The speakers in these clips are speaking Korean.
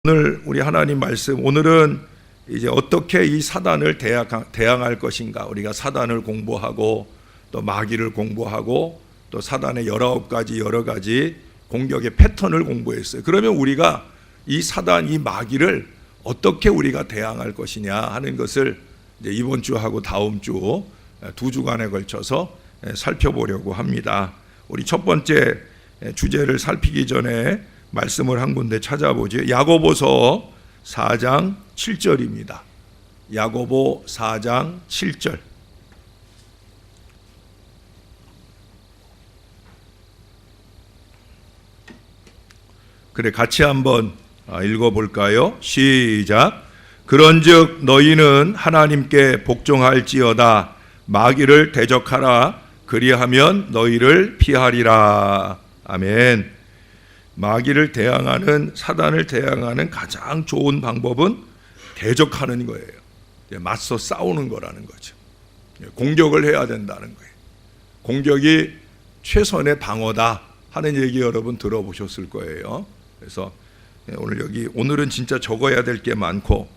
오늘 우리 하나님 말씀, 오늘은 이제 어떻게 이 사단을 대항할 것인가. 우리가 사단을 공부하고 또 마귀를 공부하고 또 사단의 19가지 여러 가지 공격의 패턴을 공부했어요. 그러면 우리가 이 사단, 이 마귀를 어떻게 우리가 대항할 것이냐 하는 것을 이제 이번 주하고 다음 주 두 주간에 걸쳐서 살펴보려고 합니다. 우리 첫 번째 주제를 살피기 전에 말씀을 한 군데 찾아보죠. 야고보서 4장 7절입니다. 야고보 4장 7절. 그래, 같이 한번 읽어볼까요? 시작. 그런즉 너희는 하나님께 복종할지어다. 마귀를 대적하라. 그리하면 너희를 피하리라. 아멘. 마귀를 대항하는, 사단을 대항하는 가장 좋은 방법은 대적하는 거예요. 맞서 싸우는 거라는 거죠. 공격을 해야 된다는 거예요. 공격이 최선의 방어다 하는 얘기 여러분 들어보셨을 거예요. 그래서 오늘은 진짜 적어야 될 게 많고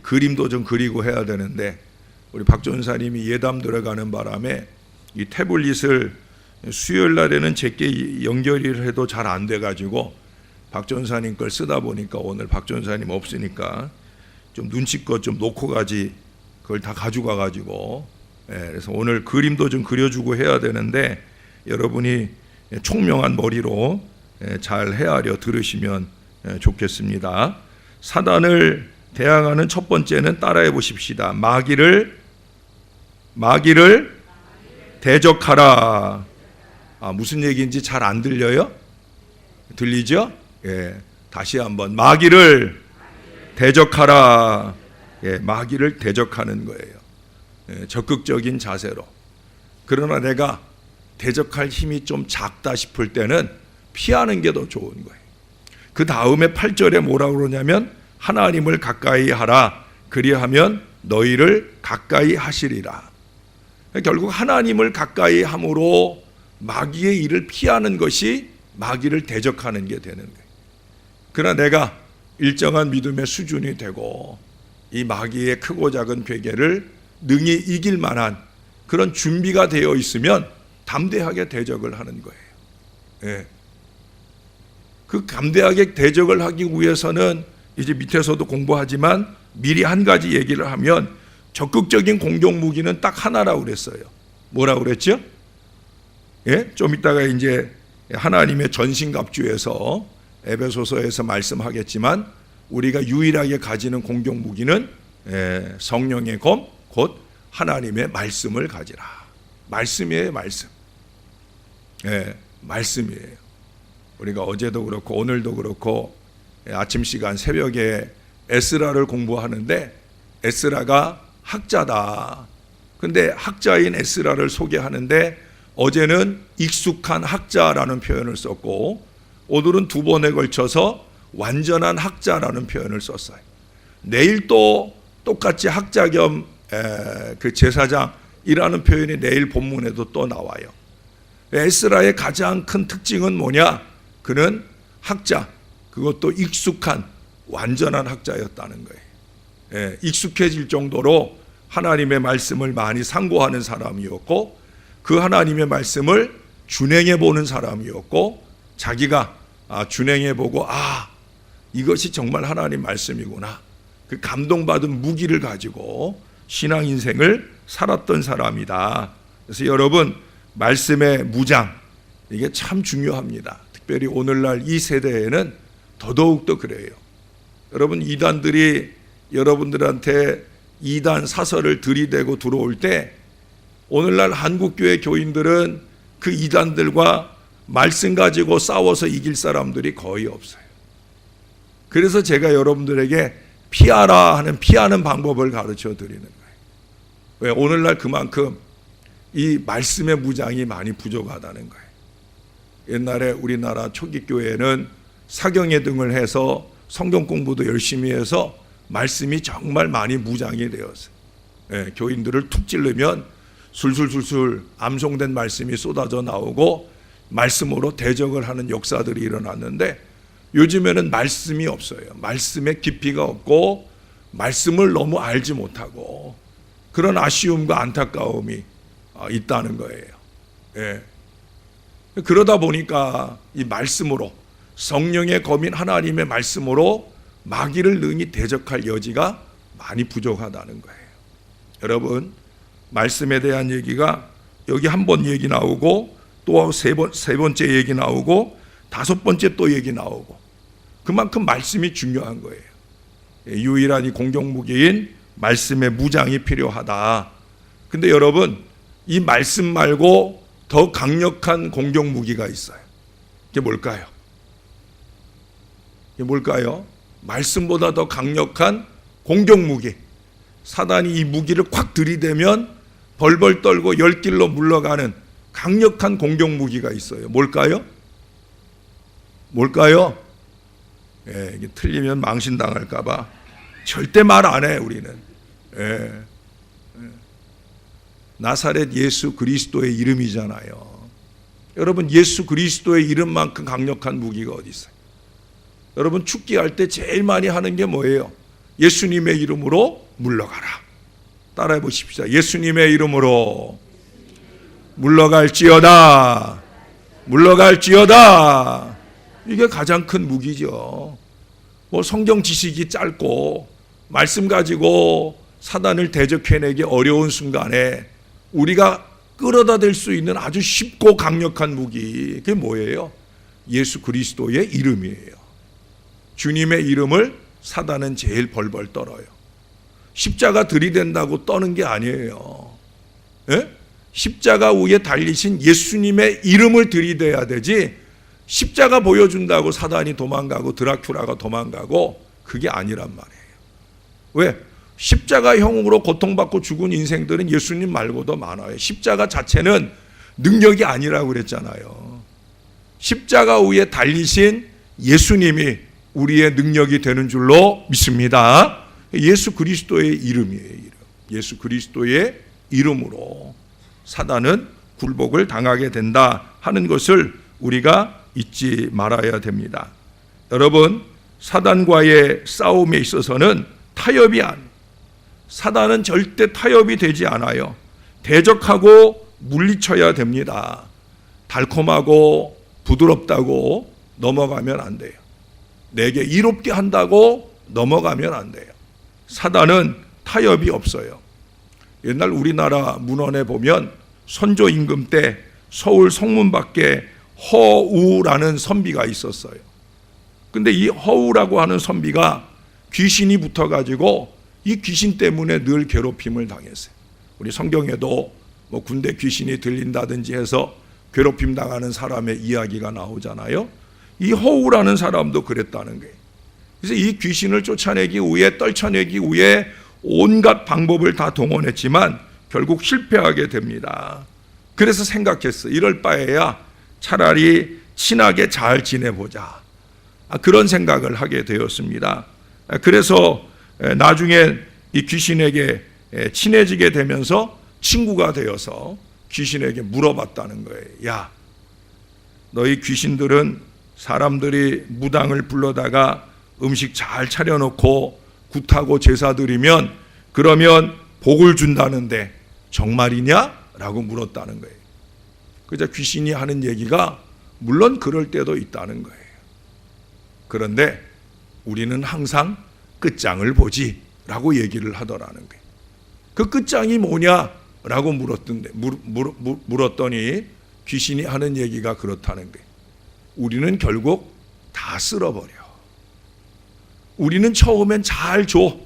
그림도 좀 그리고 해야 되는데, 우리 박 전사님이 예담 들어가는 바람에 이 태블릿을 수요일 날에는 제게 연결을 해도 잘 안 돼가지고 박 전사님 걸 쓰다 보니까 오늘 박 전사님 없으니까 좀 눈치껏 좀 놓고 가지, 그걸 다 가져가 가지고 그래서 오늘 그림도 좀 그려주고 해야 되는데 여러분이 총명한 머리로 잘 헤아려 들으시면 좋겠습니다. 사단을 대항하는 첫 번째는 따라해 보십시다. 마귀를 대적하라. 무슨 얘기인지 잘 안 들려요? 들리죠? 다시 한번. 마귀를 대적하라. 마귀를 대적하는 거예요. 적극적인 자세로. 그러나 내가 대적할 힘이 좀 작다 싶을 때는 피하는 게 더 좋은 거예요. 그 다음에 8절에 뭐라고 그러냐면 하나님을 가까이 하라. 그리하면 너희를 가까이 하시리라. 결국 하나님을 가까이 함으로 마귀의 일을 피하는 것이 마귀를 대적하는 게 되는 거예요. 그러나 내가 일정한 믿음의 수준이 되고 이 마귀의 크고 작은 괴계를 능히 이길 만한 그런 준비가 되어 있으면 담대하게 대적을 하는 거예요. 그 담대하게 대적을 하기 위해서는 이제 밑에서도 공부하지만 미리 한 가지 얘기를 하면 적극적인 공격 무기는 딱 하나라고 그랬어요. 뭐라고 그랬죠? 좀 이따가 이제 하나님의 전신갑주에서 에베소서에서 말씀하겠지만 우리가 유일하게 가지는 공격 무기는 성령의 검, 곧 하나님의 말씀을 가지라. 말씀이에요, 말씀. 말씀이에요. 우리가 어제도 그렇고 오늘도 그렇고 아침 시간 새벽에 에스라를 공부하는데 에스라가 학자다. 근데 학자인 에스라를 소개하는데 어제는 익숙한 학자라는 표현을 썼고 오늘은 두 번에 걸쳐서 완전한 학자라는 표현을 썼어요. 내일 또 똑같이 학자 겸 그 제사장이라는 표현이 내일 본문에도 또 나와요. 에스라의 가장 큰 특징은 뭐냐? 그는 학자, 그것도 익숙한 완전한 학자였다는 거예요. 익숙해질 정도로 하나님의 말씀을 많이 상고하는 사람이었고 그 하나님의 말씀을 준행해 보는 사람이었고 자기가 준행해 보고 이것이 정말 하나님 말씀이구나, 그 감동받은 무기를 가지고 신앙 인생을 살았던 사람이다. 그래서 여러분, 말씀의 무장, 이게 참 중요합니다. 특별히 오늘날 이 세대에는 더더욱더 그래요. 여러분, 이단들이 여러분들한테 이단 사설을 들이대고 들어올 때 오늘날 한국교회 교인들은 그 이단들과 말씀 가지고 싸워서 이길 사람들이 거의 없어요. 그래서 제가 여러분들에게 피하라 하는 피하는 방법을 가르쳐 드리는 거예요. 왜? 오늘날 그만큼 이 말씀의 무장이 많이 부족하다는 거예요. 옛날에 우리나라 초기 교회는 사경회 등을 해서 성경 공부도 열심히 해서 말씀이 정말 많이 무장이 되었어요. 교인들을 툭 찌르면 술술술술 암송된 말씀이 쏟아져 나오고 말씀으로 대적을 하는 역사들이 일어났는데 요즘에는 말씀이 없어요. 말씀에 깊이가 없고 말씀을 너무 알지 못하고 그런 아쉬움과 안타까움이 있다는 거예요. 예. 그러다 보니까 이 말씀으로, 성령의 검인 하나님의 말씀으로 마귀를 능히 대적할 여지가 많이 부족하다는 거예요. 여러분, 말씀에 대한 얘기가 여기 한 번 얘기 나오고 또 세 번째 얘기 나오고 다섯 번째 또 얘기 나오고, 그만큼 말씀이 중요한 거예요. 유일한 이 공격무기인 말씀의 무장이 필요하다. 근데 여러분, 이 말씀 말고 더 강력한 공격무기가 있어요. 이게 뭘까요? 이게 뭘까요? 말씀보다 더 강력한 공격무기. 사단이 이 무기를 콱 들이대면 벌벌 떨고 열길로 물러가는 강력한 공격무기가 있어요. 뭘까요? 뭘까요? 예, 이게 틀리면 망신당할까봐 절대 말 안 해, 우리는. 예. 나사렛 예수 그리스도의 이름이잖아요. 여러분, 예수 그리스도의 이름만큼 강력한 무기가 어디 있어요? 여러분, 축기할 때 제일 많이 하는 게 뭐예요? 예수님의 이름으로 물러가라. 따라해 보십시오. 예수님의 이름으로 물러갈지어다. 물러갈지어다. 이게 가장 큰 무기죠. 뭐 성경 지식이 짧고 말씀 가지고 사단을 대적해내기 어려운 순간에 우리가 끌어다 댈 수 있는 아주 쉽고 강력한 무기, 그게 뭐예요? 예수 그리스도의 이름이에요. 주님의 이름을 사단은 제일 벌벌 떨어요. 십자가 들이댄다고 떠는 게 아니에요. 예? 십자가 위에 달리신 예수님의 이름을 들이대야 되지, 십자가 보여준다고 사단이 도망가고 드라큘라가 도망가고 그게 아니란 말이에요. 왜? 십자가형으로 고통받고 죽은 인생들은 예수님 말고도 많아요. 십자가 자체는 능력이 아니라고 그랬잖아요. 십자가 위에 달리신 예수님이 우리의 능력이 되는 줄로 믿습니다. 예수 그리스도의 이름이에요. 이름. 예수 그리스도의 이름으로 사단은 굴복을 당하게 된다 하는 것을 우리가 잊지 말아야 됩니다. 여러분, 사단과의 싸움에 있어서는 타협이 사단은 절대 타협이 되지 않아요. 대적하고 물리쳐야 됩니다. 달콤하고 부드럽다고 넘어가면 안 돼요. 내게 이롭게 한다고 넘어가면 안 돼요. 사단은 타협이 없어요. 옛날 우리나라 문헌에 보면 선조 임금 때 서울 성문 밖에 허우라는 선비가 있었어요. 근데 이 허우라고 하는 선비가 귀신이 붙어가지고 이 귀신 때문에 늘 괴롭힘을 당했어요. 우리 성경에도 뭐 군대 귀신이 들린다든지 해서 괴롭힘 당하는 사람의 이야기가 나오잖아요. 이 허우라는 사람도 그랬다는 거예요. 그래서 이 귀신을 쫓아내기 위해, 떨쳐내기 위해 온갖 방법을 다 동원했지만 결국 실패하게 됩니다. 그래서 생각했어. 이럴 바에야 차라리 친하게 잘 지내보자. 그런 생각을 하게 되었습니다. 그래서 나중에 이 귀신에게 친해지게 되면서 친구가 되어서 귀신에게 물어봤다는 거예요. 야, 너희 귀신들은 사람들이 무당을 불러다가 음식 잘 차려놓고 굿하고 제사 드리면 그러면 복을 준다는데 정말이냐? 라고 물었다는 거예요. 그저 귀신이 하는 얘기가 물론 그럴 때도 있다는 거예요. 그런데 우리는 항상 끝장을 보지 라고 얘기를 하더라는 거예요. 그 끝장이 뭐냐? 라고 물었더니 귀신이 하는 얘기가 그렇다는 거예요. 우리는 결국 다 쓸어버려. 우리는 처음엔 잘 줘.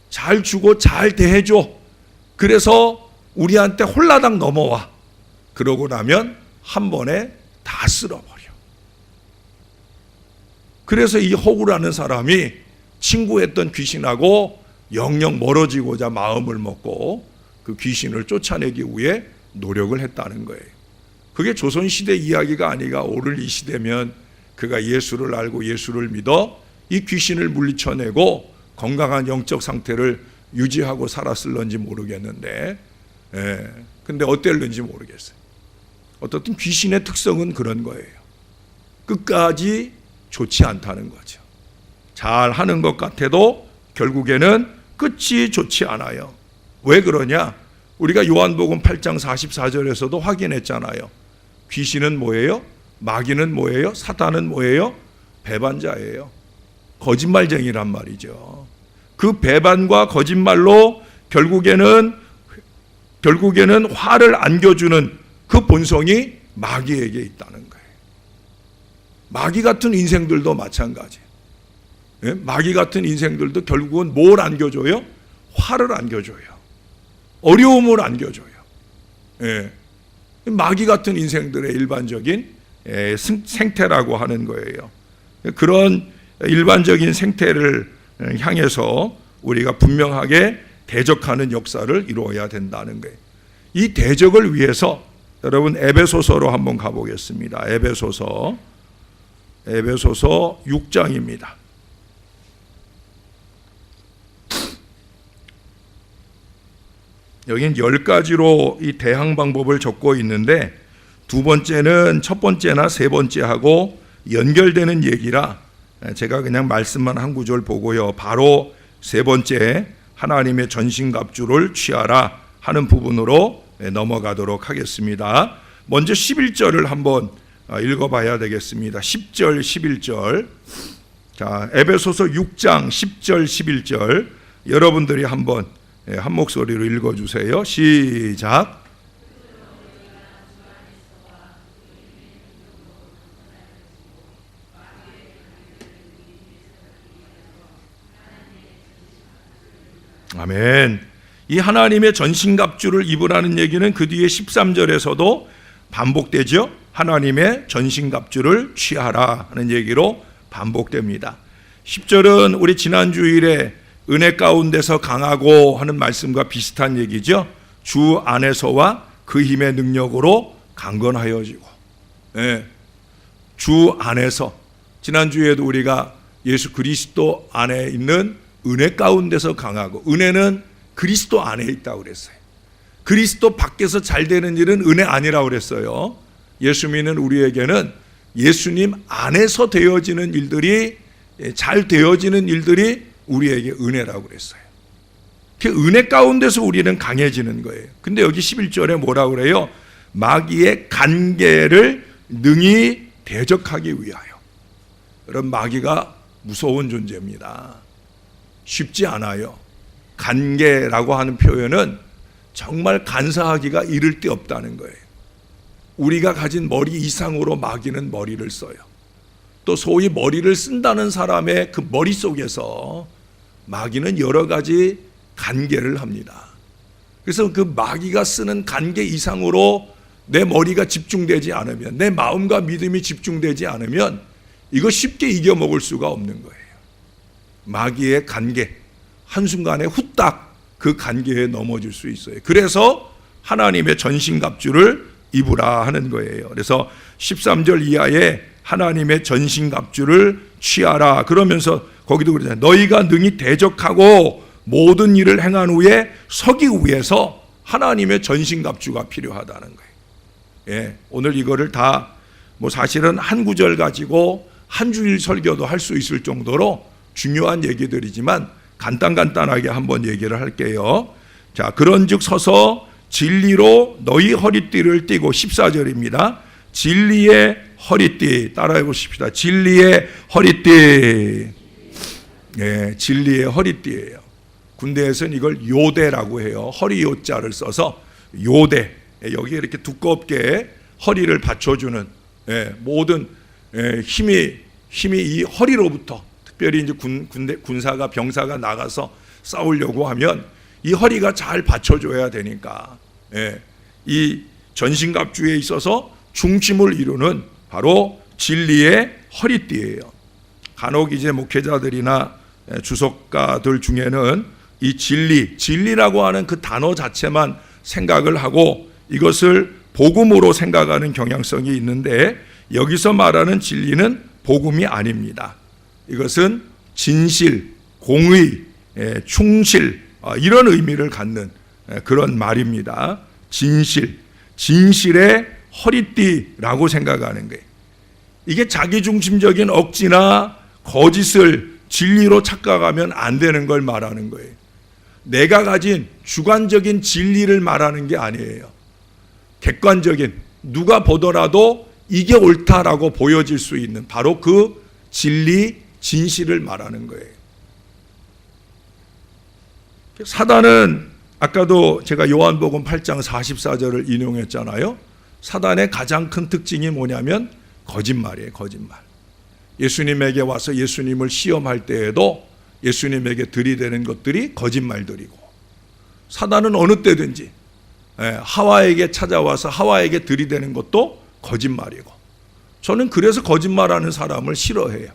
잘 주고 잘 대해줘. 그래서 우리한테 홀라당 넘어와. 그러고 나면 한 번에 다 쓸어버려. 그래서 이 허구라는 사람이 친구했던 귀신하고 영영 멀어지고자 마음을 먹고 그 귀신을 쫓아내기 위해 노력을 했다는 거예요. 그게 조선시대 이야기가 아니라 오늘 이 시대면 그가 예수를 알고 예수를 믿어 이 귀신을 물리쳐내고 건강한 영적 상태를 유지하고 살았을런지 모르겠는데, 근데 어땠는지 모르겠어요. 어떻든 귀신의 특성은 그런 거예요. 끝까지 좋지 않다는 거죠. 잘 하는 것 같아도 결국에는 끝이 좋지 않아요. 왜 그러냐? 우리가 요한복음 8장 44절에서도 확인했잖아요. 귀신은 뭐예요? 마귀는 뭐예요? 사탄은 뭐예요? 배반자예요. 거짓말쟁이란 말이죠. 그 배반과 거짓말로 결국에는 화를 안겨주는 그 본성이 마귀에게 있다는 거예요. 마귀 같은 인생들도 마찬가지. 예? 마귀 같은 인생들도 결국은 뭘 안겨줘요? 화를 안겨줘요. 어려움을 안겨줘요. 예. 마귀 같은 인생들의 일반적인 생태라고 하는 거예요. 그런 일반적인 생태를 향해서 우리가 분명하게 대적하는 역사를 이루어야 된다는 거예요. 이 대적을 위해서 여러분 에베소서로 한번 가보겠습니다. 에베소서 6장입니다. 여긴 10가지로 이 대항 방법을 적고 있는데 두 번째는 첫 번째나 세 번째하고 연결되는 얘기라 제가 그냥 말씀만 한 구절 보고요. 바로 세 번째 하나님의 전신갑주를 취하라 하는 부분으로 넘어가도록 하겠습니다. 먼저 11절을 한번 읽어봐야 되겠습니다. 10절, 11절. 자, 에베소서 6장 10절, 11절 여러분들이 한번 한 목소리로 읽어주세요. 시작. 아멘. 이 하나님의 전신갑주를 입으라는 얘기는 그 뒤에 13절에서도 반복되죠. 하나님의 전신갑주를 취하라 하는 얘기로 반복됩니다. 10절은 우리 지난 주일에 은혜 가운데서 강하고 하는 말씀과 비슷한 얘기죠. 주 안에서와 그 힘의 능력으로 강건하여지고. 네. 주 안에서 지난주에도 우리가 예수 그리스도 안에 있는 은혜 가운데서 강하고, 은혜는 그리스도 안에 있다고 그랬어요. 그리스도 밖에서 잘 되는 일은 은혜 아니라고 그랬어요. 예수 믿는 우리에게는 예수님 안에서 되어지는 일들이, 잘 되어지는 일들이 우리에게 은혜라고 그랬어요. 그 은혜 가운데서 우리는 강해지는 거예요. 근데 여기 11절에 뭐라고 그래요? 마귀의 간계를 능히 대적하기 위하여. 여러분, 마귀가 무서운 존재입니다. 쉽지 않아요. 간계라고 하는 표현은 정말 간사하기가 이를 데 없다는 거예요. 우리가 가진 머리 이상으로 마귀는 머리를 써요. 또 소위 머리를 쓴다는 사람의 그 머릿속에서 마귀는 여러 가지 간계를 합니다. 그래서 그 마귀가 쓰는 간계 이상으로 내 머리가 집중되지 않으면, 내 마음과 믿음이 집중되지 않으면 이거 쉽게 이겨먹을 수가 없는 거예요. 마귀의 간계, 한순간에 후딱 그 간계에 넘어질 수 있어요. 그래서 하나님의 전신갑주를 입으라 하는 거예요. 그래서 13절 이하에 하나님의 전신갑주를 취하라 그러면서 거기도 그러잖아요. 너희가 능히 대적하고 모든 일을 행한 후에 서기 위해서 하나님의 전신갑주가 필요하다는 거예요. 예, 오늘 이거를 다 사실은 한 구절 가지고 한 주일 설교도 할 수 있을 정도로 중요한 얘기들이지만 간단하게 한번 얘기를 할게요. 자, 그런즉 서서 진리로 너희 허리띠를 띠고, 14절입니다. 진리의 허리띠 따라해 보십시다. 진리의 허리띠. 예, 진리의 허리띠예요. 군대에서는 이걸 요대라고 해요. 허리 요자를 써서 요대. 여기에 이렇게 두껍게 허리를 받쳐주는 모든 힘이 이 허리로부터, 특별히 이제 군사가 병사가 나가서 싸우려고 하면 이 허리가 잘 받쳐줘야 되니까 이 전신갑주에 있어서 중심을 이루는 바로 진리의 허리띠예요. 간혹 이제 목회자들이나 주석가들 중에는 이 진리라고 하는 그 단어 자체만 생각을 하고 이것을 복음으로 생각하는 경향성이 있는데, 여기서 말하는 진리는 복음이 아닙니다. 이것은 진실, 공의, 충실, 이런 의미를 갖는 그런 말입니다. 진실의 허리띠라고 생각하는 거예요. 이게 자기중심적인 억지나 거짓을 진리로 착각하면 안 되는 걸 말하는 거예요. 내가 가진 주관적인 진리를 말하는 게 아니에요. 객관적인, 누가 보더라도 이게 옳다라고 보여질 수 있는 바로 그 진리, 진실을 말하는 거예요. 사단은 아까도 제가 요한복음 8장 44절을 인용했잖아요. 사단의 가장 큰 특징이 뭐냐면 거짓말이에요. 거짓말. 예수님에게 와서 예수님을 시험할 때에도 예수님에게 들이대는 것들이 거짓말들이고, 사단은 어느 때든지 하와에게 찾아와서 하와에게 들이대는 것도 거짓말이고, 저는 그래서 거짓말하는 사람을 싫어해요.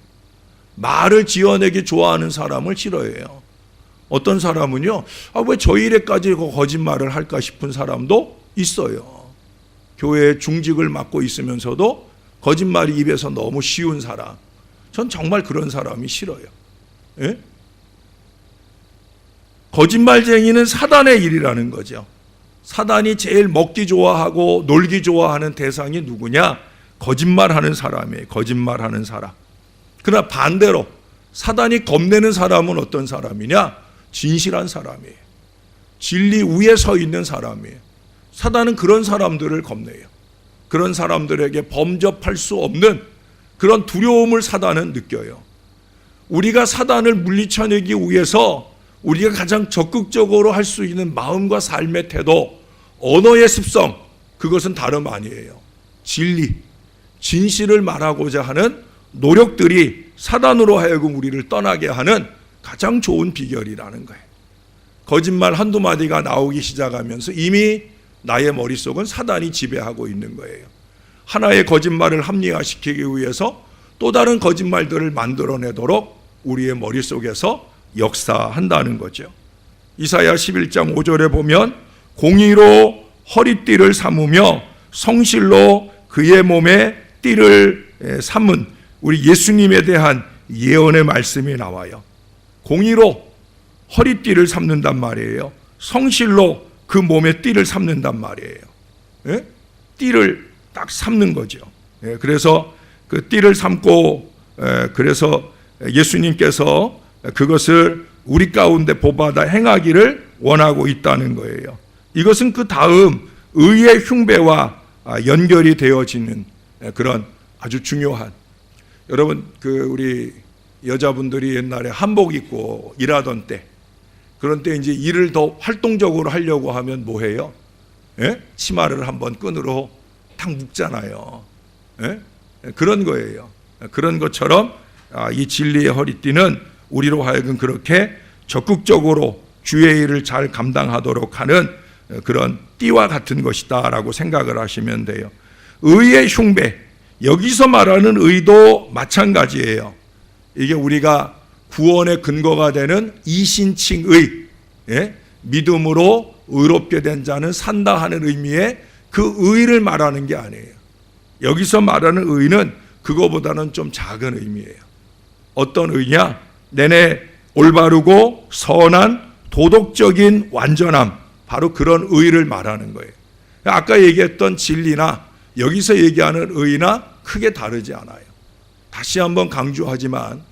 말을 지어내기 좋아하는 사람을 싫어해요. 어떤 사람은요, 왜 저 일에까지 거짓말을 할까 싶은 사람도 있어요. 교회에 중직을 맡고 있으면서도 거짓말이 입에서 너무 쉬운 사람, 전 정말 그런 사람이 싫어요. 예? 거짓말쟁이는 사단의 일이라는 거죠. 사단이 제일 먹기 좋아하고 놀기 좋아하는 대상이 누구냐? 거짓말하는 사람이에요. 거짓말하는 사람. 그러나 반대로 사단이 겁내는 사람은 어떤 사람이냐? 진실한 사람이에요. 진리 위에 서 있는 사람이에요. 사단은 그런 사람들을 겁내요. 그런 사람들에게 범접할 수 없는 그런 두려움을 사단은 느껴요. 우리가 사단을 물리쳐내기 위해서 우리가 가장 적극적으로 할 수 있는 마음과 삶의 태도, 언어의 습성, 그것은 다름 아니에요. 진리, 진실을 말하고자 하는 노력들이 사단으로 하여금 우리를 떠나게 하는 가장 좋은 비결이라는 거예요. 거짓말 한두 마디가 나오기 시작하면서 이미 나의 머릿속은 사단이 지배하고 있는 거예요. 하나의 거짓말을 합리화시키기 위해서 또 다른 거짓말들을 만들어내도록 우리의 머릿속에서 역사한다는 거죠. 이사야 11장 5절에 보면 공의로 허리띠를 삼으며 성실로 그의 몸에 띠를 삼은 우리 예수님에 대한 예언의 말씀이 나와요. 공의로 허리띠를 삼는단 말이에요. 성실로 그 몸에 띠를 삼는단 말이에요. 예? 띠를 딱 삼는 거죠. 예, 그래서 그 띠를 삼고 그래서 예수님께서 그것을 우리 가운데 보받아 행하기를 원하고 있다는 거예요. 이것은 그 다음 의의 흉배와 연결이 되어지는 그런 아주 중요한, 여러분 우리 여자분들이 옛날에 한복 입고 일하던 때, 그런 때 이제 일을 더 활동적으로 하려고 하면 뭐 해요? 예? 치마를 한번 끈으로 탁 묶잖아요. 예? 그런 거예요. 그런 것처럼 이 진리의 허리띠는 우리로 하여금 그렇게 적극적으로 주의 일을 잘 감당하도록 하는 그런 띠와 같은 것이다라고 생각을 하시면 돼요. 의의 흉배, 여기서 말하는 의도 마찬가지예요. 이게 우리가 구원의 근거가 되는 이신칭의, 예? 믿음으로 의롭게 된 자는 산다 하는 의미의 그 의를 말하는 게 아니에요. 여기서 말하는 의는 그거보다는 좀 작은 의미예요. 어떤 의냐? 내내 올바르고 선한 도덕적인 완전함, 바로 그런 의를 말하는 거예요. 아까 얘기했던 진리나 여기서 얘기하는 의나 크게 다르지 않아요. 다시 한번 강조하지만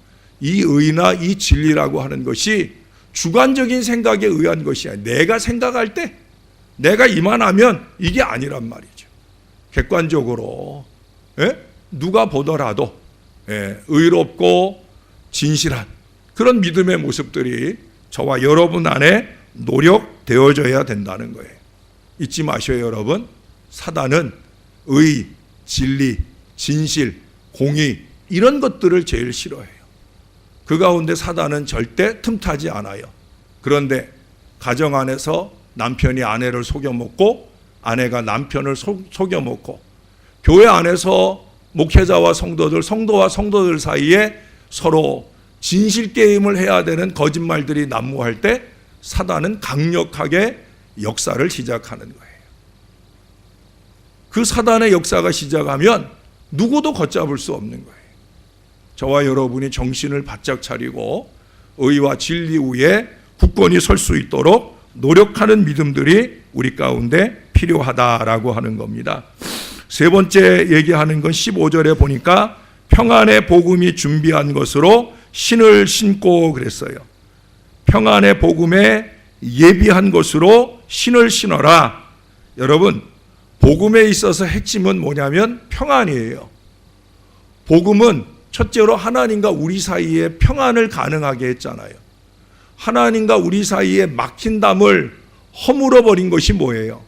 이 의나 이 진리라고 하는 것이 주관적인 생각에 의한 것이 아니에요. 내가 생각할 때, 내가 이만하면 이게 아니란 말이죠. 객관적으로, 예? 누가 보더라도 의롭고 진실한 그런 믿음의 모습들이 저와 여러분 안에 노력되어져야 된다는 거예요. 잊지 마셔요, 여러분. 사단은 의, 진리, 진실, 공의 이런 것들을 제일 싫어해요. 그 가운데 사단은 절대 틈타지 않아요. 그런데 가정 안에서 남편이 아내를 속여먹고 아내가 남편을 속여먹고 교회 안에서 목회자와 성도들, 성도와 성도들 사이에 서로 진실 게임을 해야 되는 거짓말들이 난무할 때 사단은 강력하게 역사를 시작하는 거예요. 그 사단의 역사가 시작하면 누구도 걷잡을 수 없는 거예요. 저와 여러분이 정신을 바짝 차리고 의와 진리 위에 굳건히 설 수 있도록 노력하는 믿음들이 우리 가운데 필요하다라고 하는 겁니다. 세 번째 얘기하는 건 15절에 보니까 평안의 복음이 준비한 것으로 신을 신고 그랬어요. 평안의 복음에 예비한 것으로 신을 신어라. 여러분, 복음에 있어서 핵심은 뭐냐면 평안이에요. 복음은 첫째로 하나님과 우리 사이에 평안을 가능하게 했잖아요. 하나님과 우리 사이에 막힌 담을 허물어 버린 것이 뭐예요?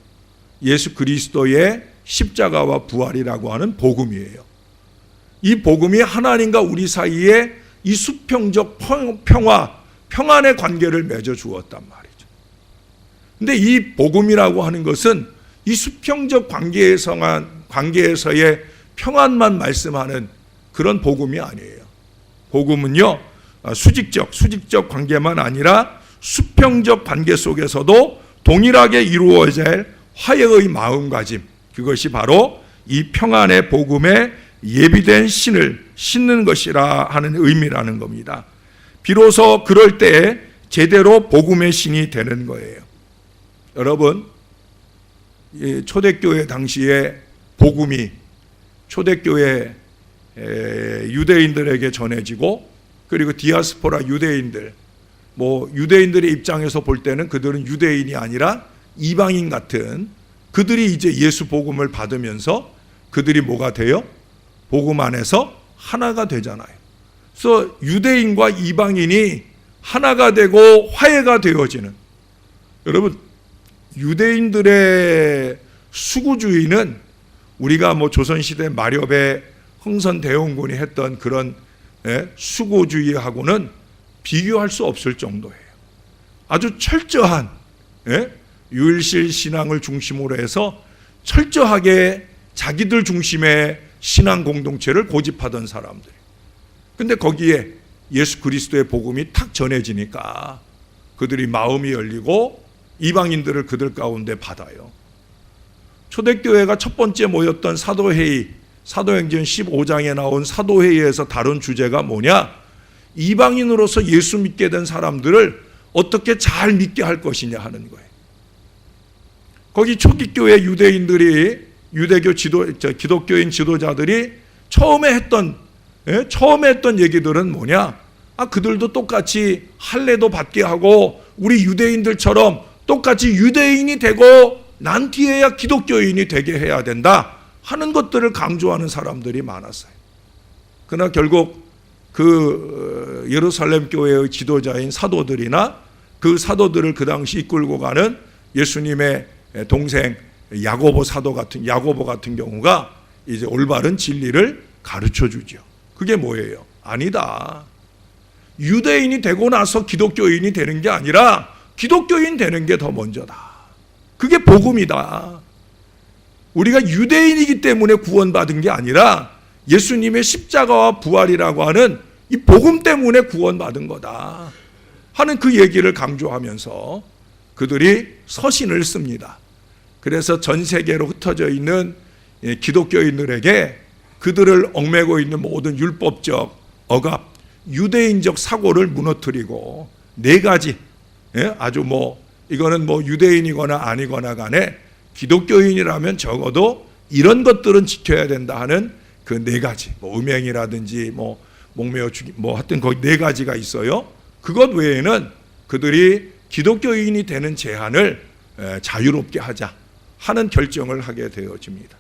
예수 그리스도의 십자가와 부활이라고 하는 복음이에요. 이 복음이 하나님과 우리 사이에 이 수평적 평안의 관계를 맺어 주었단 말이죠. 근데 이 복음이라고 하는 것은 이 수평적 관계에서의 평안만 말씀하는 그런 복음이 아니에요. 복음은요, 수직적 관계만 아니라 수평적 관계 속에서도 동일하게 이루어질 화해의 마음가짐, 그것이 바로 이 평안의 복음에 예비된 신을 신는 것이라 하는 의미라는 겁니다. 비로소 그럴 때 제대로 복음의 신이 되는 거예요. 여러분, 초대교회 당시에 복음이 초대교회 유대인들에게 전해지고, 그리고 디아스포라 유대인들, 유대인들의 입장에서 볼 때는 그들은 유대인이 아니라 이방인 같은, 그들이 이제 예수 복음을 받으면서 그들이 뭐가 돼요? 복음 안에서 하나가 되잖아요. 그래서 유대인과 이방인이 하나가 되고 화해가 되어지는, 여러분, 유대인들의 수구주의는 우리가 조선시대 마렵의 흥선대원군이 했던 그런 수구주의하고는 비교할 수 없을 정도예요. 아주 철저한 유일실 신앙을 중심으로 해서 철저하게 자기들 중심의 신앙 공동체를 고집하던 사람들. 근데 거기에 예수 그리스도의 복음이 탁 전해지니까 그들이 마음이 열리고 이방인들을 그들 가운데 받아요. 초대교회가 첫 번째 모였던 사도회의, 사도행전 15장에 나온 사도회의에서 다룬 주제가 뭐냐? 이방인으로서 예수 믿게 된 사람들을 어떻게 잘 믿게 할 것이냐 하는 거예요. 거기 초기교회 유대인들이, 기독교인 지도자들이 처음에 했던 얘기들은 뭐냐? 그들도 똑같이 할례도 받게 하고 우리 유대인들처럼 똑같이 유대인이 되고 난 뒤에야 기독교인이 되게 해야 된다 하는 것들을 강조하는 사람들이 많았어요. 그러나 결국 그 예루살렘 교회의 지도자인 사도들이나 그 사도들을 그 당시 이끌고 가는 예수님의 동생 야고보 같은 경우가 이제 올바른 진리를 가르쳐 주죠. 그게 뭐예요? 아니다. 유대인이 되고 나서 기독교인이 되는 게 아니라 기독교인 되는 게 더 먼저다. 그게 복음이다. 우리가 유대인이기 때문에 구원받은 게 아니라 예수님의 십자가와 부활이라고 하는 이 복음 때문에 구원받은 거다 하는 그 얘기를 강조하면서 그들이 서신을 씁니다. 그래서 전 세계로 흩어져 있는 기독교인들에게 그들을 얽매고 있는 모든 율법적 억압, 유대인적 사고를 무너뜨리고 네 가지, 아주 이거는 유대인이거나 아니거나 간에 기독교인이라면 적어도 이런 것들은 지켜야 된다 하는 그 네 가지, 음행이라든지 목매어 죽이, 하여튼 거기 네 가지가 있어요. 그것 외에는 그들이 기독교인이 되는 제한을 자유롭게 하자 하는 결정을 하게 되어집니다.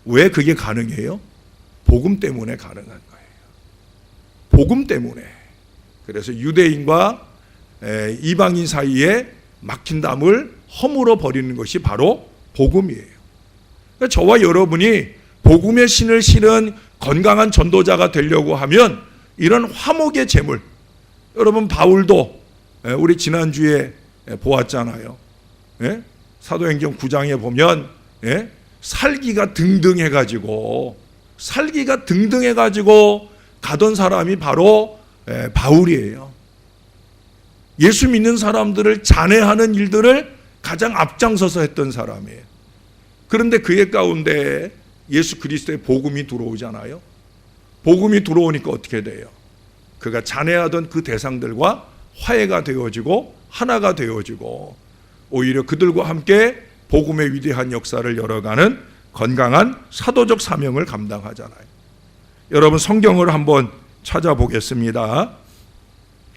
왜 그게 가능해요? 복음 때문에 가능한 거예요. 복음 때문에. 그래서 유대인과 이방인 사이에 막힌 담을 허물어 버리는 것이 바로 복음이에요. 그러니까 저와 여러분이 복음의 신을 신은 건강한 전도자가 되려고 하면 이런 화목의 제물, 여러분 바울도 우리 지난주에 보았잖아요. 사도행전 9장에 보면 살기가 등등해가지고 가던 사람이 바로 바울이에요. 예수 믿는 사람들을 잔해하는 일들을 가장 앞장서서 했던 사람이에요. 그런데 그의 가운데 예수 그리스도의 복음이 들어오잖아요. 복음이 들어오니까 어떻게 돼요? 그가 잔해하던 그 대상들과 화해가 되어지고 하나가 되어지고 오히려 그들과 함께 복음의 위대한 역사를 열어가는 건강한 사도적 사명을 감당하잖아요. 여러분 성경을 한번 찾아보겠습니다.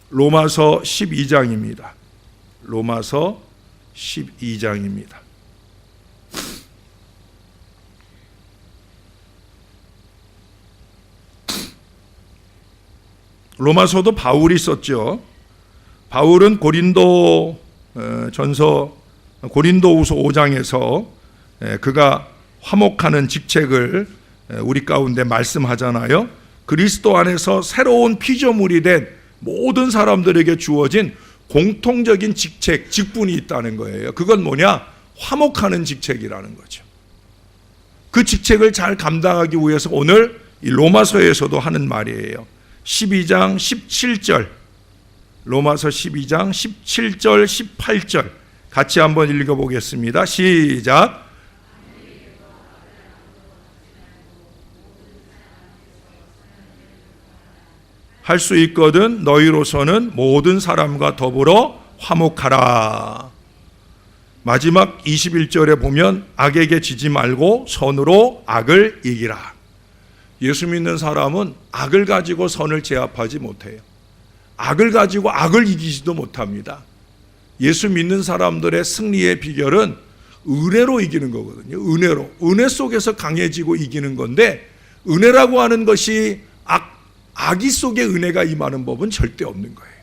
로마서 12장입니다. 로마서 12장입니다. 로마서도 바울이 썼죠. 바울은 고린도후서 5장에서 그가 화목하는 직책을 우리 가운데 말씀하잖아요. 그리스도 안에서 새로운 피조물이 된 모든 사람들에게 주어진 공통적인 직책, 직분이 있다는 거예요. 그건 뭐냐? 화목하는 직책이라는 거죠. 그 직책을 잘 감당하기 위해서 오늘 이 로마서에서도 하는 말이에요. 12장 17절, 로마서 12장 17절 18절 같이 한번 읽어보겠습니다. 시작. 할 수 있거든 너희로서는 모든 사람과 더불어 화목하라. 마지막 21절에 보면 악에게 지지 말고 선으로 악을 이기라. 예수 믿는 사람은 악을 가지고 선을 제압하지 못해요. 악을 가지고 악을 이기지도 못합니다. 예수 믿는 사람들의 승리의 비결은 은혜로 이기는 거거든요. 은혜로. 은혜 속에서 강해지고 이기는 건데, 은혜라고 하는 것이 악의 속에 은혜가 임하는 법은 절대 없는 거예요.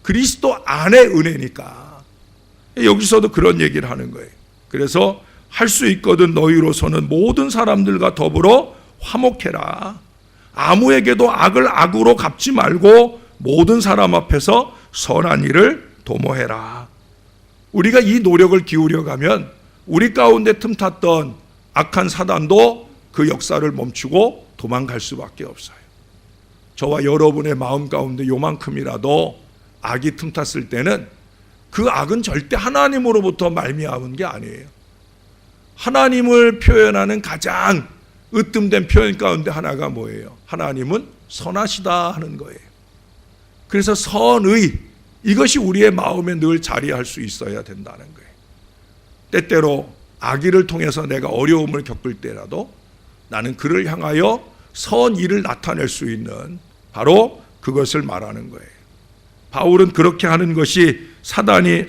그리스도 안에 은혜니까. 여기서도 그런 얘기를 하는 거예요. 그래서 할 수 있거든 너희로서는 모든 사람들과 더불어 화목해라. 아무에게도 악을 악으로 갚지 말고 모든 사람 앞에서 선한 일을 도모해라. 우리가 이 노력을 기울여 가면 우리 가운데 틈탔던 악한 사단도 그 역사를 멈추고 도망갈 수밖에 없어요. 저와 여러분의 마음 가운데 요만큼이라도 악이 틈탔을 때는 그 악은 절대 하나님으로부터 말미암은 게 아니에요. 하나님을 표현하는 가장 으뜸된 표현 가운데 하나가 뭐예요? 하나님은 선하시다 하는 거예요. 그래서 선의, 이것이 우리의 마음에 늘 자리할 수 있어야 된다는 거예요. 때때로 악의를 통해서 내가 어려움을 겪을 때라도 나는 그를 향하여 선의를 나타낼 수 있는, 바로 그것을 말하는 거예요. 바울은 그렇게 하는 것이 사단을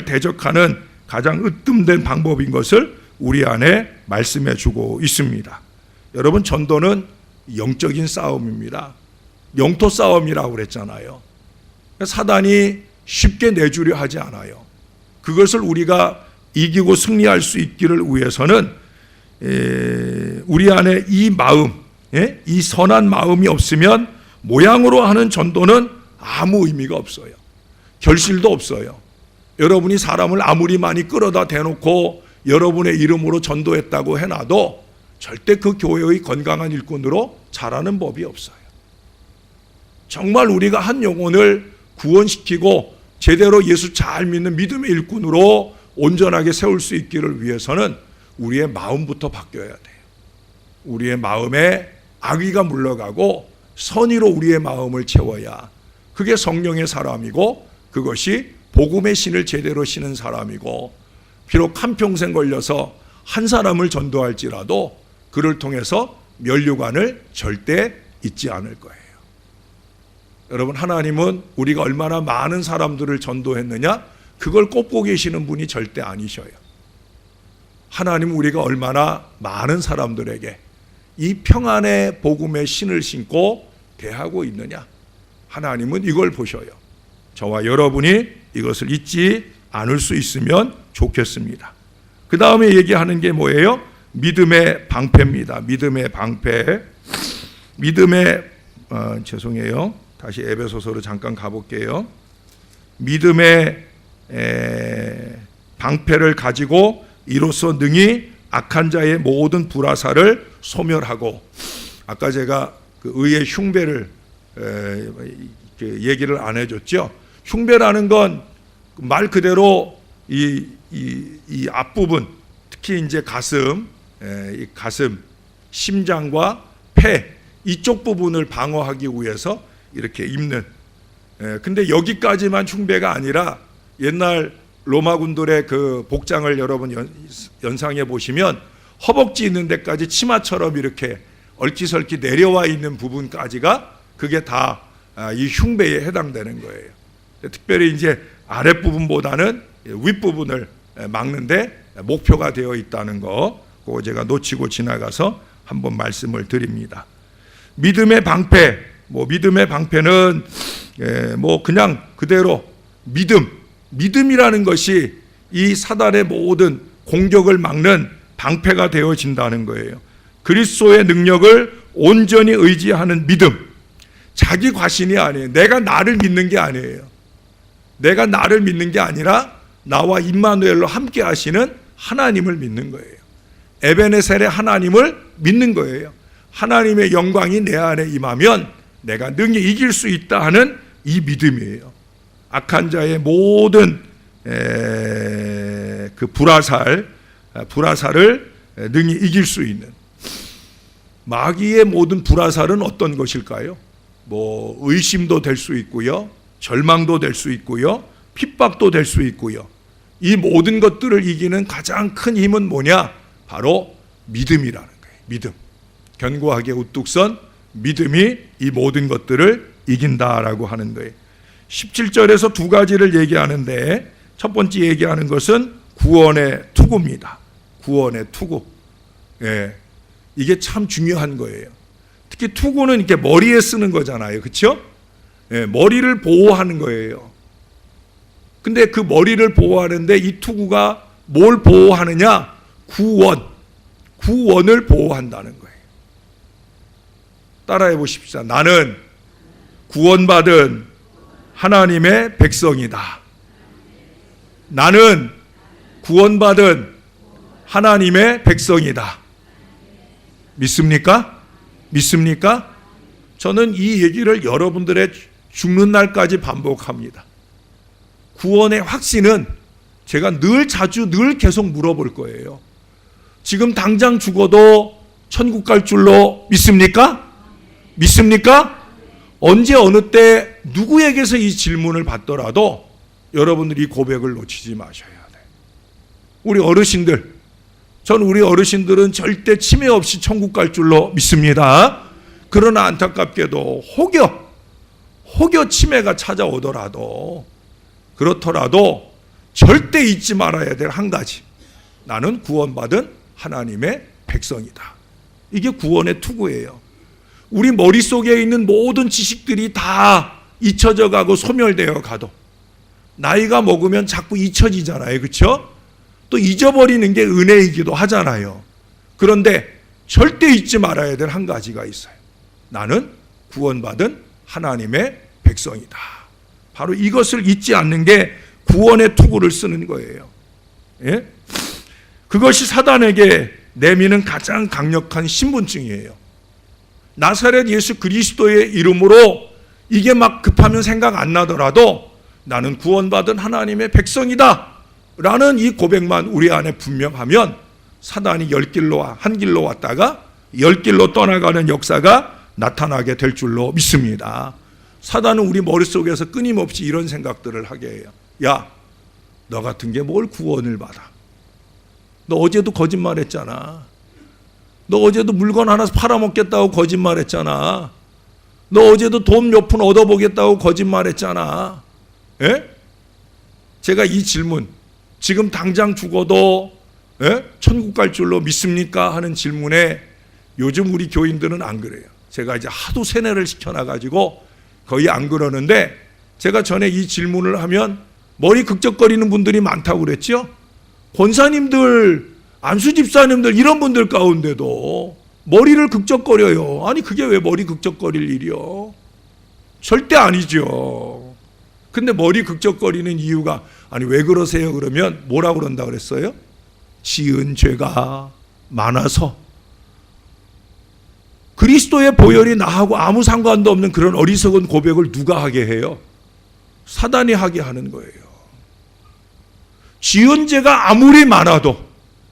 대적하는 가장 으뜸된 방법인 것을 우리 안에 말씀해 주고 있습니다. 여러분, 전도는 영적인 싸움입니다. 영토 싸움이라고 그랬잖아요. 사단이 쉽게 내주려 하지 않아요. 그것을 우리가 이기고 승리할 수 있기를 위해서는 우리 안에 이 마음, 이 선한 마음이 없으면 모양으로 하는 전도는 아무 의미가 없어요. 결실도 없어요. 여러분이 사람을 아무리 많이 끌어다 대놓고 여러분의 이름으로 전도했다고 해놔도 절대 그 교회의 건강한 일꾼으로 자라는 법이 없어요. 정말 우리가 한 영혼을 구원시키고 제대로 예수 잘 믿는 믿음의 일꾼으로 온전하게 세울 수 있기를 위해서는 우리의 마음부터 바뀌어야 돼요. 우리의 마음에 악의가 물러가고 선의로 우리의 마음을 채워야 그게 성령의 사람이고, 그것이 복음의 신을 제대로 신은 사람이고, 비록 한평생 걸려서 한 사람을 전도할지라도 그를 통해서 면류관을 절대 잊지 않을 거예요. 여러분, 하나님은 우리가 얼마나 많은 사람들을 전도했느냐, 그걸 꼽고 계시는 분이 절대 아니셔요. 하나님은 우리가 얼마나 많은 사람들에게 이 평안의 복음의 신을 신고 대하고 있느냐, 하나님은 이걸 보셔요. 저와 여러분이 이것을 잊지 않을 수 있으면 좋겠습니다. 그 다음에 얘기하는 게 뭐예요? 믿음의 방패입니다. 믿음의 방패. 죄송해요. 다시 에베소서로 잠깐 가볼게요. 믿음의 방패를 가지고 이로써 능히 악한 자의 모든 불화살을 소멸하고, 아까 제가 그 의의 흉배를 얘기를 안 해줬죠. 흉배라는 건 말 그대로 이 앞부분, 특히 이제 가슴, 심장과 폐 이쪽 부분을 방어하기 위해서 이렇게 입는. 근데 여기까지만 흉배가 아니라 옛날 로마 군들의 그 복장을 여러분 연상해 보시면 허벅지 있는 데까지 치마처럼 이렇게 얽히설키 내려와 있는 부분까지가 그게 다 이 흉배에 해당되는 거예요. 특별히 이제 아랫부분보다는 윗부분을 막는데 목표가 되어 있다는 거, 그거 제가 놓치고 지나가서 한번 말씀을 드립니다. 믿음의 방패, 믿음의 방패는 그냥 그대로 믿음이라는 것이 이 사단의 모든 공격을 막는 방패가 되어진다는 거예요. 그리스도의 능력을 온전히 의지하는 믿음. 자기 과신이 아니에요. 내가 나를 믿는 게 아니에요. 내가 나를 믿는 게 아니라 나와 임마누엘로 함께 하시는 하나님을 믿는 거예요. 에베네셀의 하나님을 믿는 거예요. 하나님의 영광이 내 안에 임하면 내가 능히 이길 수 있다 하는 이 믿음이에요. 악한 자의 모든 그 불화살을 능히 이길 수 있는, 마귀의 모든 불화살은 어떤 것일까요? 의심도 될 수 있고요, 절망도 될 수 있고요, 핍박도 될 수 있고요. 이 모든 것들을 이기는 가장 큰 힘은 뭐냐? 바로 믿음이라는 거예요. 믿음. 견고하게 우뚝 선 믿음이 이 모든 것들을 이긴다라고 하는 거예요. 17절에서 두 가지를 얘기하는데, 첫 번째 얘기하는 것은 구원의 투구입니다. 구원의 투구. 이게 참 중요한 거예요. 특히 투구는 이렇게 머리에 쓰는 거잖아요. 그렇죠? 머리를 보호하는 거예요. 근데 그 머리를 보호하는데 이 투구가 뭘 보호하느냐? 구원을 보호한다는 거예요. 따라해 보십시오. 나는 구원받은 하나님의 백성이다. 나는 구원받은 하나님의 백성이다. 믿습니까? 믿습니까? 저는 이 얘기를 여러분들의 죽는 날까지 반복합니다. 구원의 확신은 제가 늘 계속 물어볼 거예요. 지금 당장 죽어도 천국 갈 줄로 믿습니까? 믿습니까? 언제 어느 때 누구에게서 이 질문을 받더라도 여러분들이 이 고백을 놓치지 마셔야 돼요. 우리 어르신들은 절대 치매 없이 천국 갈 줄로 믿습니다. 그러나 안타깝게도 혹여 치매가 찾아오더라도, 그렇더라도 절대 잊지 말아야 될 한 가지, 나는 구원받은 하나님의 백성이다. 이게 구원의 투구예요. 우리 머릿속에 있는 모든 지식들이 다 잊혀져 가고 소멸되어 가도 나이가 먹으면 자꾸 잊혀지잖아요. 그렇죠? 또 잊어버리는 게 은혜이기도 하잖아요. 그런데 절대 잊지 말아야 될 한 가지가 있어요. 나는 구원받은 하나님의 백성이다. 바로 이것을 잊지 않는 게 구원의 투구를 쓰는 거예요. 그것이 사단에게 내미는 가장 강력한 신분증이에요. 나사렛 예수 그리스도의 이름으로 이게 막 급하면 생각 안 나더라도 나는 구원받은 하나님의 백성이다 라는 이 고백만 우리 안에 분명하면 사단이 한 길로 왔다가 10길로 떠나가는 역사가 나타나게 될 줄로 믿습니다. 사단은 우리 머릿속에서 끊임없이 이런 생각들을 하게 해요. 야, 너 같은 게 뭘 구원을 받아? 너 어제도 거짓말했잖아. 너 어제도 물건 하나 팔아먹겠다고 거짓말했잖아. 너 어제도 돈 몇 푼 얻어보겠다고 거짓말했잖아. 제가 이 질문, 지금 당장 죽어도 천국 갈 줄로 믿습니까? 하는 질문에 요즘 우리 교인들은 안 그래요. 제가 이제 하도 세뇌를 시켜놔가지고 거의 안 그러는데, 제가 전에 이 질문을 하면 머리 극적거리는 분들이 많다고 그랬죠. 권사님들, 안수 집사님들 이런 분들 가운데도 머리를 극적거려요. 아니 그게 왜 머리 극적거릴 일이요? 절대 아니죠. 근데 머리 극적거리는 이유가, 아니 왜 그러세요? 그러면 뭐라고 그런다 그랬어요? 지은 죄가 많아서. 그리스도의 보혈이 나하고 아무 상관도 없는 그런 어리석은 고백을 누가 하게 해요? 사단이 하게 하는 거예요. 지은 죄가 아무리 많아도,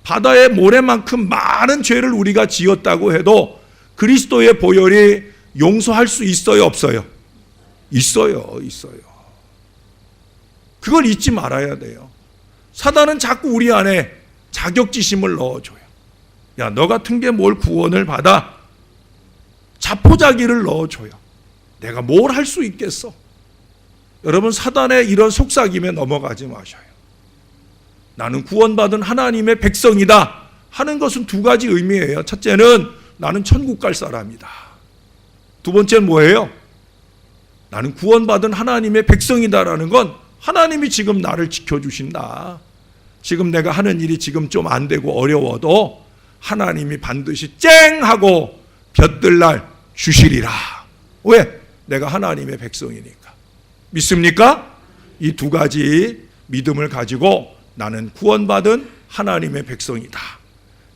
바다의 모래만큼 많은 죄를 우리가 지었다고 해도 그리스도의 보혈이 용서할 수 있어요, 없어요? 있어요. 그걸 잊지 말아야 돼요. 사단은 자꾸 우리 안에 자격지심을 넣어줘요. 야, 너 같은 게 뭘 구원을 받아? 자포자기를 넣어줘요. 내가 뭘 할 수 있겠어? 여러분, 사단의 이런 속삭임에 넘어가지 마셔요. 나는 구원받은 하나님의 백성이다 하는 것은 두 가지 의미예요. 첫째는 나는 천국 갈 사람이다. 두 번째는 뭐예요? 나는 구원받은 하나님의 백성이다라는 건 하나님이 지금 나를 지켜주신다. 지금 내가 하는 일이 지금 좀 안 되고 어려워도 하나님이 반드시 쨍 하고 볕들 날 주시리라. 왜? 내가 하나님의 백성이니까. 믿습니까? 이 두 가지 믿음을 가지고 나는 구원받은 하나님의 백성이다.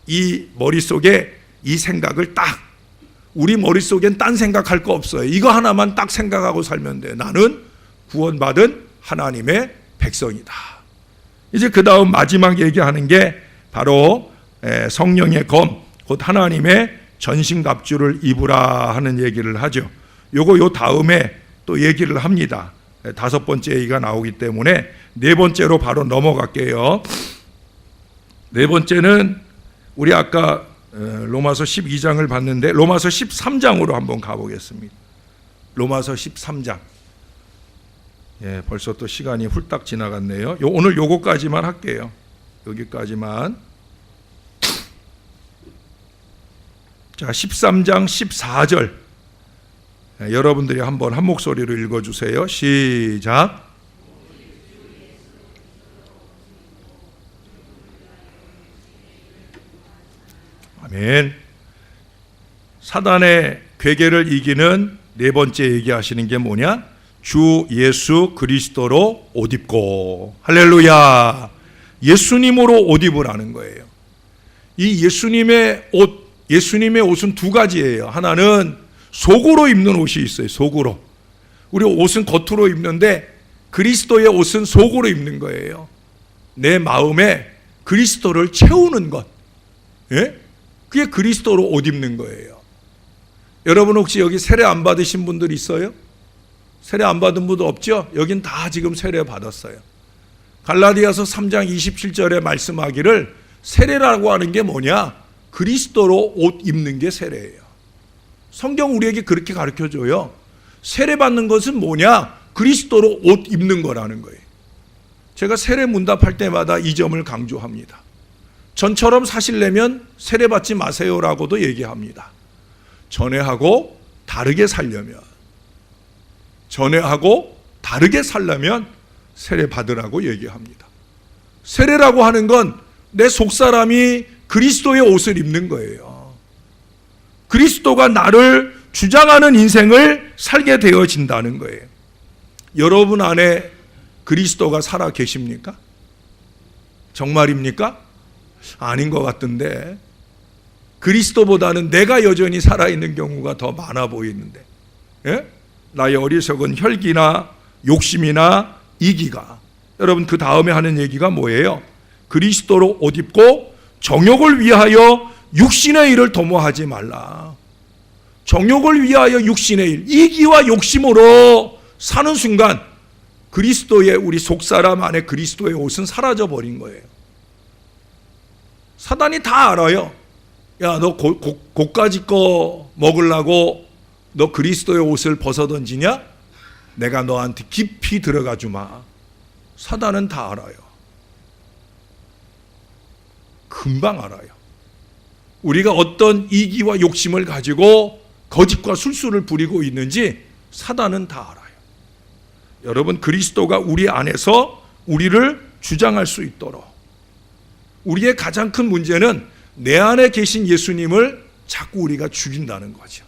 이 머릿속에 이 생각을 딱, 우리 머릿속엔 딴 생각할 거 없어요. 이거 하나만 딱 생각하고 살면 돼. 나는 구원받은 하나님의 백성이다. 이제 그 다음 마지막 얘기하는 게 바로 성령의 검, 곧 하나님의 전신갑주를 입으라 하는 얘기를 하죠. 요 다음에 또 얘기를 합니다. 다섯 번째 얘기가 나오기 때문에 네 번째로 바로 넘어갈게요. 네 번째는 우리 아까 로마서 12장을 봤는데 로마서 13장으로 한번 가보겠습니다. 로마서 13장. 예, 벌써 또 시간이 훌딱 지나갔네요. 오늘 요거까지만 할게요. 여기까지만. 자, 13장 14절. 여러분들이 한번 한 목소리로 읽어주세요. 시작. 아멘. 사단의 괴계를 이기는 네 번째 얘기하시는 게 뭐냐? 주 예수 그리스도로 옷 입고. 할렐루야. 예수님으로 옷 입으라는 거예요. 이 예수님의 옷은 두 가지예요. 하나는 속으로 입는 옷이 있어요. 속으로. 우리 옷은 겉으로 입는데 그리스도의 옷은 속으로 입는 거예요. 내 마음에 그리스도를 채우는 것. 예? 그게 그리스도로 옷 입는 거예요. 여러분 혹시 여기 세례 안 받으신 분들 있어요? 세례 안 받은 분도 없죠? 여긴 다 지금 세례 받았어요. 갈라디아서 3장 27절에 말씀하기를 세례라고 하는 게 뭐냐? 그리스도로 옷 입는 게 세례예요. 성경 우리에게 그렇게 가르쳐줘요. 세례 받는 것은 뭐냐? 그리스도로 옷 입는 거라는 거예요. 제가 세례 문답할 때마다 이 점을 강조합니다. 전처럼 사실려면 세례 받지 마세요라고도 얘기합니다. 전에하고 다르게 살려면, 세례 받으라고 얘기합니다. 세례라고 하는 건 내 속사람이 그리스도의 옷을 입는 거예요. 그리스도가 나를 주장하는 인생을 살게 되어진다는 거예요. 여러분 안에 그리스도가 살아 계십니까? 정말입니까? 아닌 것 같던데. 그리스도보다는 내가 여전히 살아있는 경우가 더 많아 보이는데, 예? 나의 어리석은 혈기나 욕심이나 이기가. 여러분 그 다음에 하는 얘기가 뭐예요? 그리스도로 옷 입고 정욕을 위하여 육신의 일을 도모하지 말라. 정욕을 위하여 육신의 일, 이기와 욕심으로 사는 순간 그리스도의, 우리 속사람 안에 그리스도의 옷은 사라져 버린 거예요. 사단이 다 알아요. 야, 너 고까지 거 먹으려고 너 그리스도의 옷을 벗어 던지냐? 내가 너한테 깊이 들어가 주마. 사단은 다 알아요. 금방 알아요. 우리가 어떤 이기와 욕심을 가지고 거짓과 술수를 부리고 있는지 사단은 다 알아요. 여러분, 그리스도가 우리 안에서 우리를 주장할 수 있도록, 우리의 가장 큰 문제는 내 안에 계신 예수님을 자꾸 우리가 죽인다는 거죠.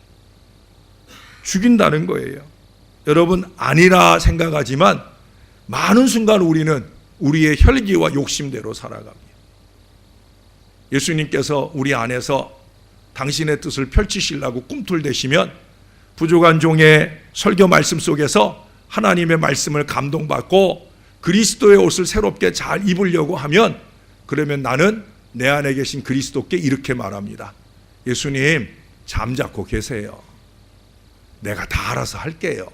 죽인다는 거예요. 여러분, 아니라 생각하지만 많은 순간 우리는 우리의 혈기와 욕심대로 살아갑니다. 예수님께서 우리 안에서 당신의 뜻을 펼치시려고 꿈틀대시면 부족한 종의 설교 말씀 속에서 하나님의 말씀을 감동받고 그리스도의 옷을 새롭게 잘 입으려고 하면, 그러면 나는 내 안에 계신 그리스도께 이렇게 말합니다. 예수님, 잠자코 계세요. 내가 다 알아서 할게요.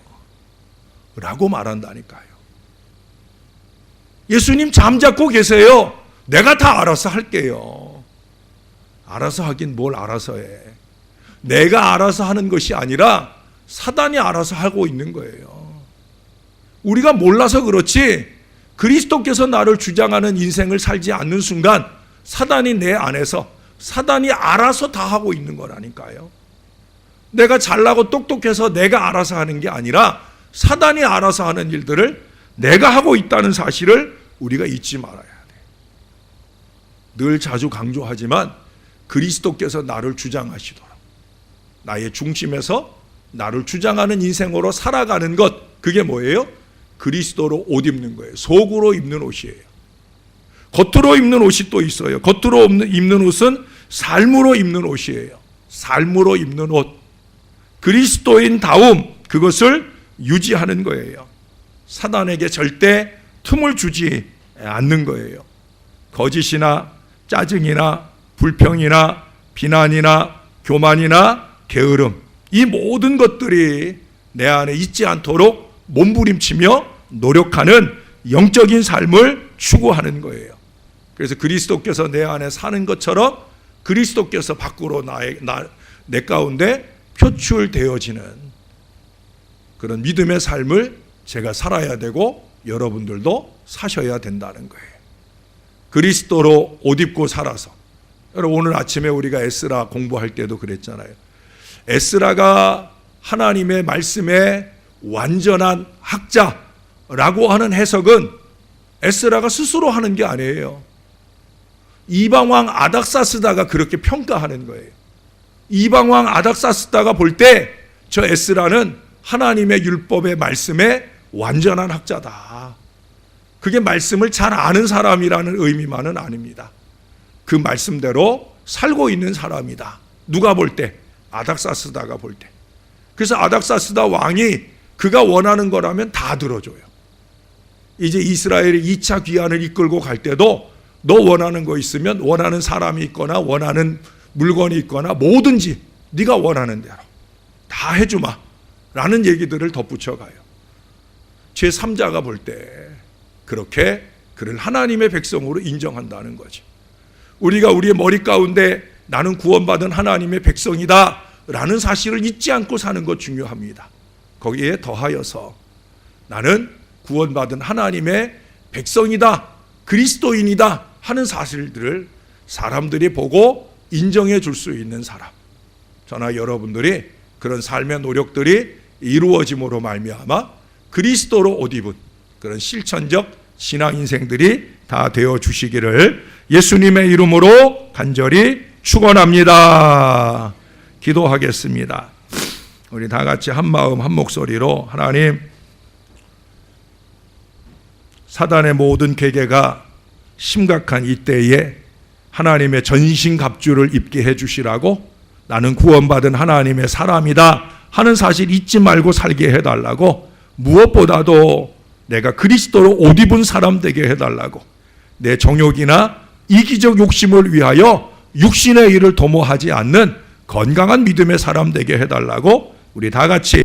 라고 말한다니까요. 예수님, 잠자코 계세요. 내가 다 알아서 할게요. 알아서 하긴 뭘 알아서 해. 내가 알아서 하는 것이 아니라 사단이 알아서 하고 있는 거예요. 우리가 몰라서 그렇지 그리스도께서 나를 주장하는 인생을 살지 않는 순간 사단이 내 안에서 사단이 알아서 다 하고 있는 거라니까요. 내가 잘나고 똑똑해서 내가 알아서 하는 게 아니라 사단이 알아서 하는 일들을 내가 하고 있다는 사실을 우리가 잊지 말아야 돼. 늘 자주 강조하지만 그리스도께서 나를 주장하시도록 나의 중심에서 나를 주장하는 인생으로 살아가는 것, 그게 뭐예요? 그리스도로 옷 입는 거예요. 속으로 입는 옷이에요. 겉으로 입는 옷이 또 있어요. 겉으로 입는 옷은 삶으로 입는 옷이에요. 삶으로 입는 옷, 그리스도인 다움, 그것을 유지하는 거예요. 사단에게 절대 틈을 주지 않는 거예요. 거짓이나 짜증이나 불평이나 비난이나 교만이나 게으름, 이 모든 것들이 내 안에 있지 않도록 몸부림치며 노력하는 영적인 삶을 추구하는 거예요. 그래서 그리스도께서 내 안에 사는 것처럼 그리스도께서 밖으로 내 가운데 표출되어지는 그런 믿음의 삶을 제가 살아야 되고 여러분들도 사셔야 된다는 거예요. 그리스도로 옷 입고 살아서, 여러분 오늘 아침에 우리가 에스라 공부할 때도 그랬잖아요. 에스라가 하나님의 말씀의 완전한 학자라고 하는 해석은 에스라가 스스로 하는 게 아니에요. 이방왕 아닥사스다가 그렇게 평가하는 거예요. 이방왕 아닥사스다가 볼 때 저 에스라는 하나님의 율법의 말씀의 완전한 학자다. 그게 말씀을 잘 아는 사람이라는 의미만은 아닙니다. 그 말씀대로 살고 있는 사람이다. 누가 볼 때? 아닥사스다가 볼 때. 그래서 아닥사스다 왕이 그가 원하는 거라면 다 들어줘요. 이제 이스라엘이 2차 귀환을 이끌고 갈 때도 너 원하는 거 있으면 원하는 사람이 있거나 원하는 물건이 있거나 뭐든지 네가 원하는 대로 다 해주마 라는 얘기들을 덧붙여가요. 제3자가 볼 때 그렇게 그를 하나님의 백성으로 인정한다는 거죠. 우리가 우리의 머리 가운데 나는 구원받은 하나님의 백성이다 라는 사실을 잊지 않고 사는 것 중요합니다. 거기에 더하여서 나는 구원받은 하나님의 백성이다, 그리스도인이다 하는 사실들을 사람들이 보고 인정해 줄 수 있는 사람, 저나 여러분들이 그런 삶의 노력들이 이루어짐으로 말미암아 그리스도로 옷 입은 그런 실천적 신앙 인생들이 다 되어 주시기를 예수님의 이름으로 간절히 축원합니다. 기도하겠습니다. 우리 다 같이 한 마음 한 목소리로 하나님, 사단의 모든 계계가 심각한 이때에 하나님의 전신갑주를 입게 해주시라고, 나는 구원받은 하나님의 사람이다 하는 사실 잊지 말고 살게 해달라고, 무엇보다도 내가 그리스도로 옷 입은 사람 되게 해달라고, 내 정욕이나 이기적 욕심을 위하여 육신의 일을 도모하지 않는 건강한 믿음의 사람 되게 해달라고 우리 다 같이